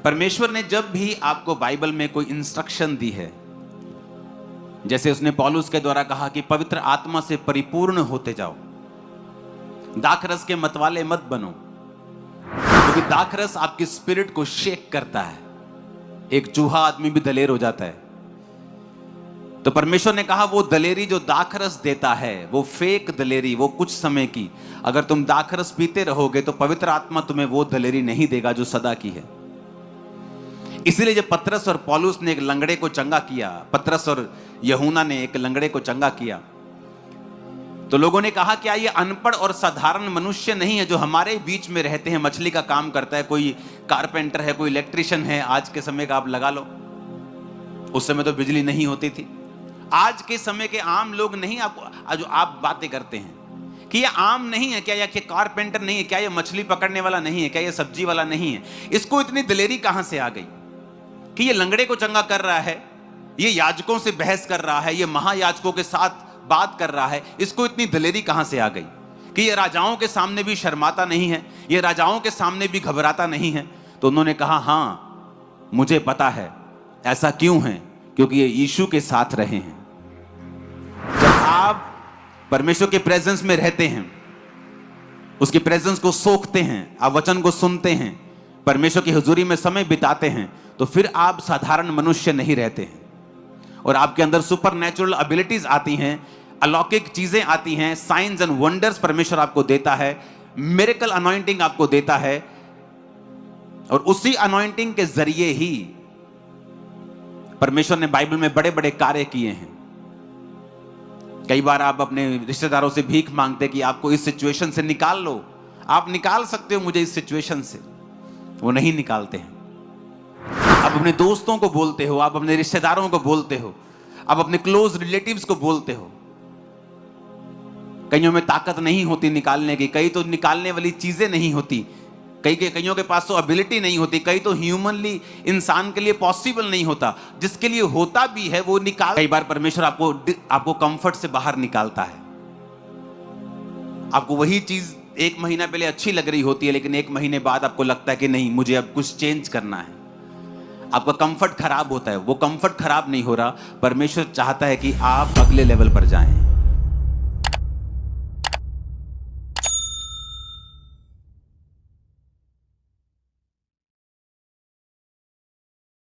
परमेश्वर ने जब भी आपको बाइबल में कोई इंस्ट्रक्शन दी है, जैसे उसने पौलुस के द्वारा कहा कि पवित्र आत्मा से परिपूर्ण होते जाओ, दाखरस के मतवाले मत बनो, क्योंकि दाखरस आपकी स्पिरिट को शेक करता है। एक चूहा आदमी भी दलेर हो जाता है। तो परमेश्वर ने कहा वो दलेरी जो दाखरस देता है वो फेक दलेरी, वो कुछ समय की। अगर तुम दाखरस पीते रहोगे तो पवित्र आत्मा तुम्हें वो दलेरी नहीं देगा जो सदा की है। इसीलिए जब पतरस और पौलुस ने एक लंगड़े को चंगा किया, पतरस और यूहन्ना ने एक लंगड़े को चंगा किया, तो लोगों ने कहा क्या ये अनपढ़ और साधारण मनुष्य नहीं है जो हमारे बीच में रहते हैं, मछली का काम करता है, कोई कारपेंटर है, कोई इलेक्ट्रिशियन है। आज के समय का आप लगा लो, उस समय तो बिजली नहीं होती थी। आज के समय के आम लोग नहीं, आपको जो आप बातें करते हैं कि ये आम नहीं है क्या, ये कारपेंटर नहीं है क्या, ये मछली पकड़ने वाला नहीं है क्या, ये सब्जी वाला नहीं है। इसको इतनी दिलेरी कहां से आ गई कि ये लंगड़े को चंगा कर रहा है, ये याजकों से बहस कर रहा है, ये महायाजकों के साथ बात कर रहा है। इसको इतनी दिलेरी कहां से आ गई कि ये राजाओं के सामने भी शर्माता नहीं है, ये राजाओं के सामने भी घबराता नहीं है। तो उन्होंने कहा हां मुझे पता है ऐसा क्यों है, क्योंकि ये यीशु के साथ रहे हैं। जब आप परमेश्वर के प्रेजेंस में रहते हैं, उसकी प्रेजेंस को सोखते हैं, आप वचन को सुनते हैं, परमेश्वर की हुजूरी में समय बिताते हैं, तो फिर आप साधारण मनुष्य नहीं रहते हैं और आपके अंदर सुपरनैचुरल एबिलिटीज आती हैं, अलौकिक चीजें आती हैं, साइंस एंड वंडर्स परमेश्वर आपको देता है, मिरेकल अनॉइंटिंग आपको देता है। और उसी अनॉइंटिंग के जरिए ही परमेश्वर ने बाइबल में बड़े बड़े कार्य किए हैं। कई बार आप अपने रिश्तेदारों से भीख मांगते कि आपको इस सिचुएशन से निकाल लो, आप निकाल सकते हो मुझे इस सिचुएशन से, वो नहीं निकालते हैं। आप अपने दोस्तों को बोलते हो, आप अपने रिश्तेदारों को बोलते हो, आप अपने क्लोज रिलेटिव्स को बोलते हो। कईयों में ताकत नहीं होती निकालने की, कई तो निकालने वाली चीजें नहीं होती, कईयों के पास तो एबिलिटी नहीं होती, कई तो ह्यूमनली इंसान के लिए पॉसिबल नहीं होता, जिसके लिए होता भी है वो निकाल। कई बार परमेश्वर आपको कंफर्ट से बाहर निकालता है। आपको वही चीज एक महीना पहले अच्छी लग रही होती है, लेकिन एक महीने बाद आपको लगता है कि नहीं मुझे अब कुछ चेंज करना है। आपका कंफर्ट खराब होता है, वो कंफर्ट खराब नहीं हो रहा। परमेश्वर चाहता है कि आप अगले लेवल पर जाएं।